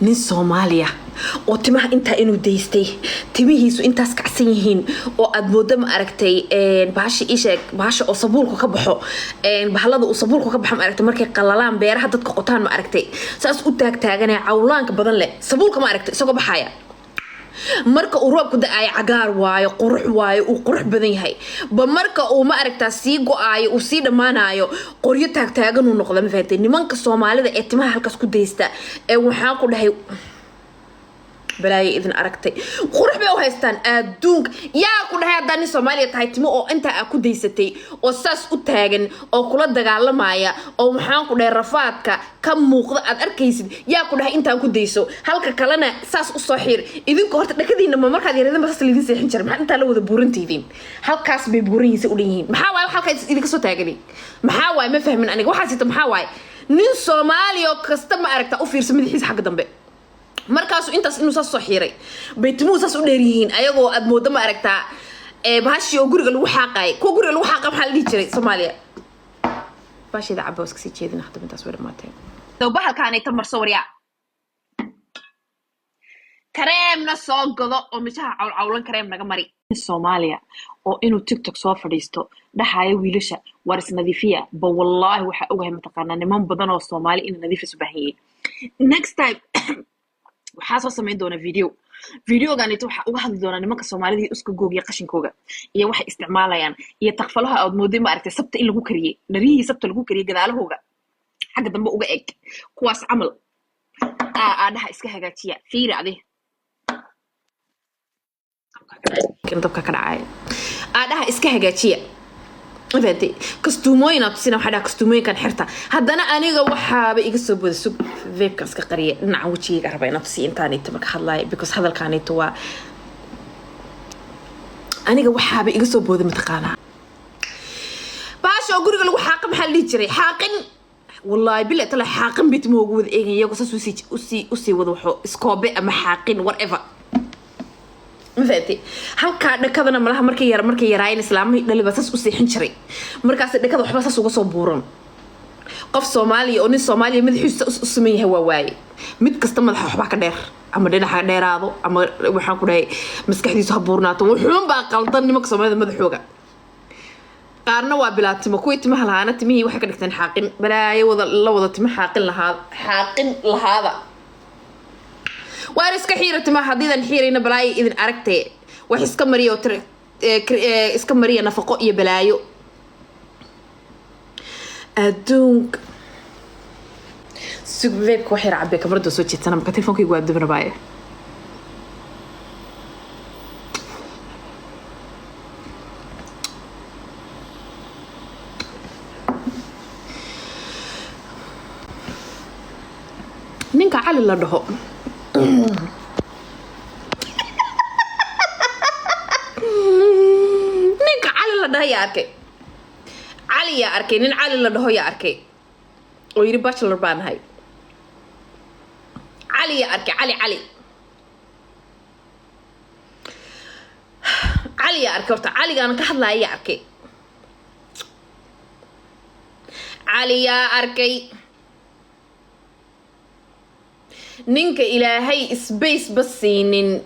nin Soomaaliya oo timaha inta inuu deystay timihiisu intaas kacsan yihiin oo aad moodo ma aragtay baasha oo sabuulku ka baxo bahalada uu sabuulku ka baxo ma aragtay markay qalalaan beeraha dadka qotaan ma aragtay saas u taagtaaganay cawlaanka badan leh sabuulka ma aragtay isagoo baxaya marka uu roobku da'ay cagaar waayo uu qurux badan yahay ba marka uu ma aragtaa sii go'aayo uu sii dhamaanayo qoryo taagtaagan uu noqdo ma fahamtay nimanka Soomaalida ee timaha halkaas ku deysta ee waxaan ku dhahay balaay idin aragtay qurux bay u haystaan adduunka yaa ku dhahay haddii Soomaaliya tahay timo oo inta aad ku deysatay oo saas u taagan oo kula dagaalamaya oo waxaan ku dhahay rafaadka ka muuqda aad arkaysid yaa ku dhahay intaan ku deyso halka kalena saas u soo xiir idinku horta dhakadiina ma markaad yareedeen bas lidin seexin jiray maxaa inta la wada buurantiidin halkaas bay buuranyihiin u leeyihiin maxaa waay halkaas idinka soo taagani maxaa waay ma fahmin aniga waxa sita maxaa waay nin Soomaaliya kasta ma aragta u fiirsan madaxiisa xagga dambe markaas intaas inuu soo xiiray baytimo saas u dheer yihiin ayagoo aad moodo ma aragtaa baashi oo guriga lagu xaqay ko guriga lagu xaqay maxaa la dhihi jiray Soomaaliya baashida cabaas kasi jeedina hadda intaas way dhamaatay soo bahalkaan ay tamar soo wariya kareemna soo gado oo mijaha cawlan kareem naga mari Soomaaliya oo inuu TikTok soo fadhiisto dhaxaya wiilasha war isnadiifiya ba wallahi waxa ogahay mataqaana niman badan oo Soomaali in nadiifis u baahan yihiin next time waxaa soo sameyn doona videoganito waxa uga hadli doona nimanka Soomaalida isku googiya qashinkooga iyo waxa isticmaalayaan iyo taqfalaha aad mooday ma aragtay sabta in lagu kariyay dharihii sabta lagu kariyay gadaalahooga xagga dambe uga eg kuwaas camal aadaha iska hagaajiya fiiracdi kan dabka ka dhacay aadaha iska hagaajiya فهمتي كستوموين أتصينا وحدا كستوموين كان حرتا هادنا أنا وحابة يقصوا بذسوق فيب كاسك قرية نعوشي قربين نفسي إنتاني تمك حلاي بيكوس هذا الكاني توا أنا وحابة يقصوا بذ متقانا باشا أقول لك حاقم حلي جري حاقن والله بالله طلع حاقن بيت موجود إيه يقص وسي وضوحه سكوبة أما حاقن whatever مفهمتي halka dhakadana malaha markay yaraan islaamay dhaliba saas u seexin jiray markaas dhakada waxba saas uga soo buuran qof Soomaali oo nin Soomaali madaxiisa u sameeyay waa waay mid kasta madaxa waxba ka dheer ama dhinaca dheeraado ama waxaan ku dhahay maskaxdiisu ha buurnaato wuxuun baa qaldan nimanka Soomaalida madaxooga qaarna waa bilaatimo kuwii timaha lahaana timihii waxay ka dhigteen xaaqin balaayo la wada timo xaaqin lahaada وارس كحيرة ما حديدا حيرين بلاي إذن أركتي وحس كمريو إسكمريا نفقو يبلايو أدونك سوق فيك وحير عبيك مرضو سوتشي تسانا مكتلفون كي قواد دبنا باي نينكا علي الله دهو ninka cali la dhahay arkay cali ya arkay nin cali la dhaho ya arkay oo yiri bachelor baan ahay cali ya arkay cali ya arkay horta caligaan ka hadlaaya ya arkay cali ya arkay ninka ilaahay space basiinin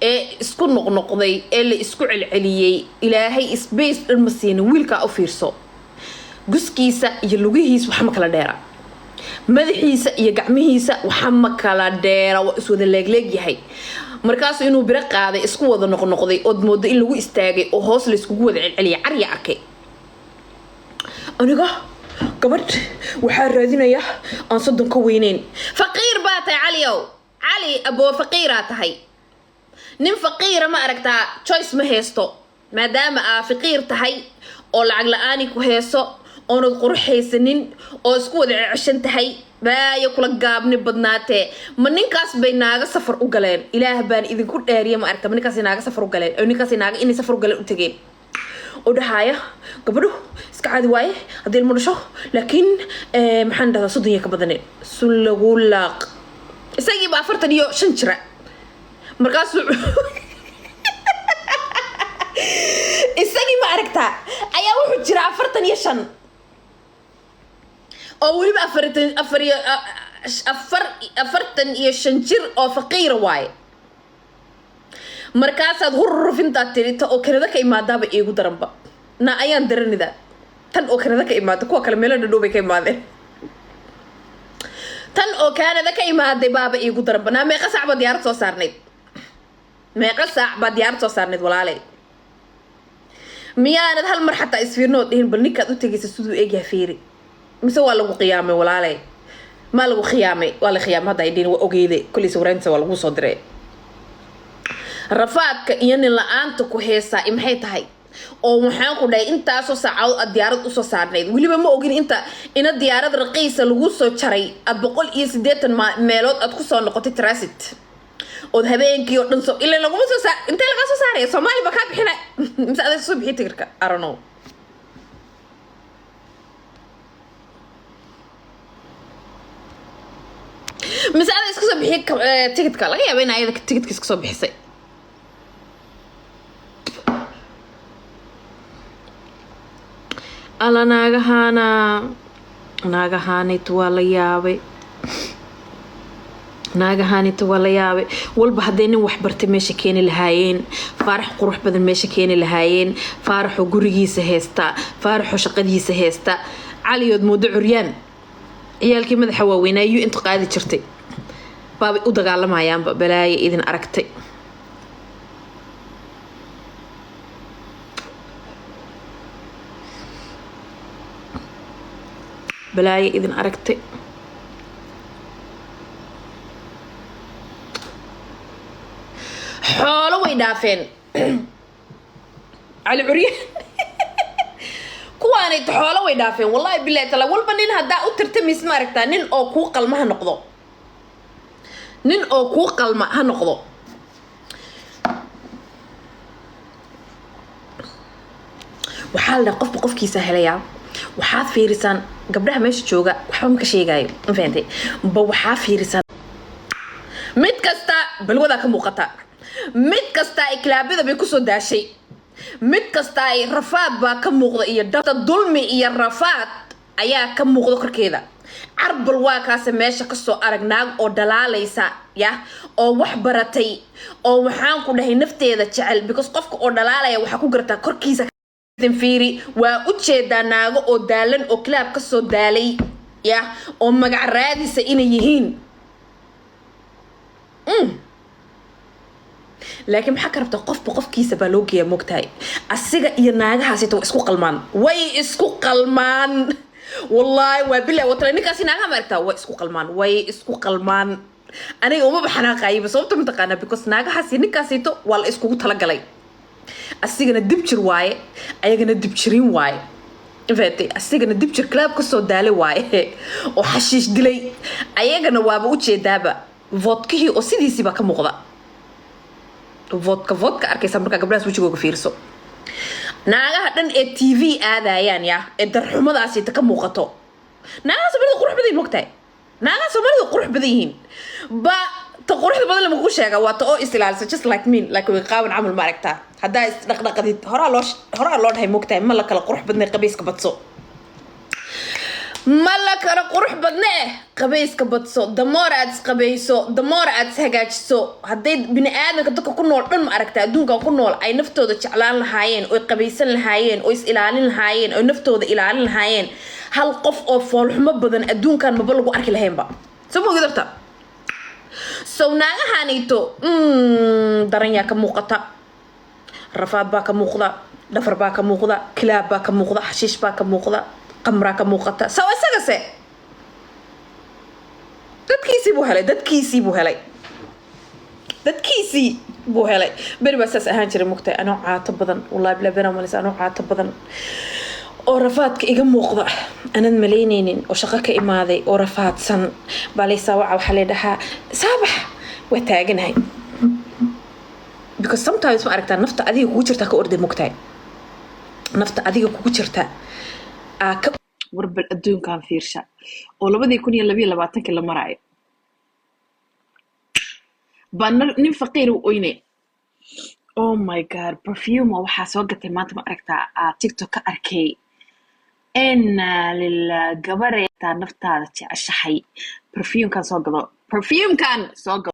ee isku noqnoqday ee la isku celceliyay ilaahay space dhan ma siinin wiilka u fiirso guskiisa iyo lugihiisa waxa ma kala dheera madaxiisa iyo gacmihiisa waxa ma kala dheera waa is wada leeg yahay markaas inuu bira qaaday isku wada noqnoqday oo moodo in lagu istaagay oo hoos la isku wada celceliyay cariya arkay aniga gabadh waxaa raadinaya aan soddon ka weyneyn faqiir baa tahay cali abo faqiira tahay nin faqiira ma aragtaa choice ma haysto maadaama aa faqiir tahay oo lacag la'aani ku hayso oo qurxaysanin oo isku wada ceshan tahay baayo kula gaabni badnaatee ma ninkaas bay naaga safar u galeen ilaah baan idinku dheeriye ma aragtaa ninkaas naaga safar u galeen oo ninkaas naaga inay safar u galeen u tageen ودحايا قبله اسكعاد واي هذه المرشة لكن محن ده صدق يكبدني سلقولاق سيجي بافرت اليو شنشرة مركز السيجي ما عرفتها أيا وحد جرا فرت يشن أولي بافرت iyo 5 jir oo faqiir waay markaasaad hurrufinta tirita oo Kanada ka imaadaba iigu daranba na ayaan daranida tan oo Kanada ka imaado kuwa kale meel dhadhow bay ka imaadeen tan oo Kanada ka imaaday baaba iigu daranba na meeqa saac ba diyaarad soo saarneyd walaalay miyaanad hal mar xataa isfiirnood dhihin bal ninkaad u tagaysa siduu eegyahay fiiri mise waa lagu qiyaamay walaalay ma lagu qiyaamay waa la qiyaamay hadda ay dhihin waa ogeeyday kulli sawiraynta waa lagu soo diray rafaadka iyo nin la'aanta ku heesaa maxay tahay oo waxaan ku dhahay intaasoo saacadood aad diyaarad usoo saarneyd weliba ma ogin inta ina diyaarad raqiisa lagu soo jaray 180 meelood aad ku soo noqotay transit oo habeenkii oo dhan soo ilaa lagu soo saar inta laga soo saaray Soomaali ba ka bixina mise aad soo bixi tigirka I don't know mise aad isku soo bixi tigirka laga yaabaa in ayada tigirka isku soo bixisay ala naagahaanaytu waa la yaabay walba hadday nin wax bartay meesha keeni lahaayeen faarax qurux badan meesha keeni lahaayeen faaraxoo gurigiisa heesta faaraxoo shaqadiisa heesta caliyood moodo curyaan ciyaalkii madaxa waaweynaayu inta qaadi jirtay baabay u dagaalamayaanba balaaye idin aragtay xoolo way dhaafeen cali curyaan kuwaanay xoolo way dhaafeen wallahi billahi tala walba nin haddaa u tirtamis ma aragtaa nin oo kuu qalma ha noqdo waxaa la qofba qofkiisa helayaa waxaad fiirisaan gabdhaha meesha jooga waxba ma ka sheegayo ma fahantay ba waxaa fiirisaan mid kasta balwada ka muuqata mid kasta ay klaabada bay ku soo daashay mid kasta ay rafaad baa ka muuqda iyo dafta dulmi iyo rafaad ayaa ka muuqda korkeeda carbal waa kaas meesha ka soo aragnaag oo dhalaalaysa ya oo wax baratay oo waxaan ku dhahay nafteeda jecel because qofka oo dhalaalaya waxa ku gartaa korkiisa fiiri waa u jeedaa naago oo daalan oo klaab ka soo daalay ya oo magac raadisa inay yihiin laakiin maxaa ka rabtaa qofba qofkiisa baa loo geeyaa mogtahay asiga iyo naagahaasita way isku qalmaan wallahi waa billahi wata ninkaasi naagaha ma aragtaa way isku qalmaan aniga uma baxanaaqayba sababta ma taqaanaa because naagahaasi ninkaasito waa la iskugu talagalay asigana dibjir waaye ayagana dibjirin waaye infaatay asigana dibjir klaab ka soo daalay waaye oo xashiish dilay ayagana waaba u jeedaaba vodkihii oo sidiisiiba ka muuqda vodka arkaysa markaa gabdhahaas wejigooga fiirso naagaha dhan ee TV aadayaan ya ee darxumadaasi ka muuqato naagaha Soomaalida qurux badan mogtahay naagaha Soomaalida qurux badan yihiin ba ta quruxda badan lama ku sheega waa ta oo islaalsa just like me like way qaawan amal ma aragtaa hadaa is dhaqdhaqadid horaa loo dhahay mogtahay ma la kala qurux badnay qabayska badso ma la kala qurux badnay qabayska badso damoor aad isqabayso damoor aad hagaajiso haday bini aadamka dadka ku nool dhan ma aragtaa adduunka ku nool ay naftooda jeclaan lahaayeen oo qabaysan lahaayeen oo is ilaalin lahaayeen oo naftooda ilaalin lahaayeen hal qof oo foolxumo badan adduunkan maba lagu arki lahaynba soo moogid horta soo naagahanayto daran yaa ka muuqata rafaad baa ka muuqda dhafar baa ka muuqda kilaab baa ka muuqda xashiish baa ka muuqda qamra ka muuqata soo isagase dadkiisii buu helay beri baa saas ahaan jiray mogtahay anoo caato badan wallahi bilaa bena malis anoo caato badan oo rafaadka iga muuqda anad malaynaynin oo shaqo ka imaaday oo rafaadsan balaysa waxa la dhahaa saabax waa taaganahay because sometimes ma aragtaa nafta adiga kugu jirta ka orday mogtahay nafta adiga kugu jirta ka warbal adduunkan fiirsha oo 2022 la maraayo baan nin faqiir u oyne oh my god perfume waxa soo gatay maanta ma aragtaa TikTok ka arkay إن للجبر نفتا نفتا عشحي برفيوم كان صقضه برفيوم كان صقضه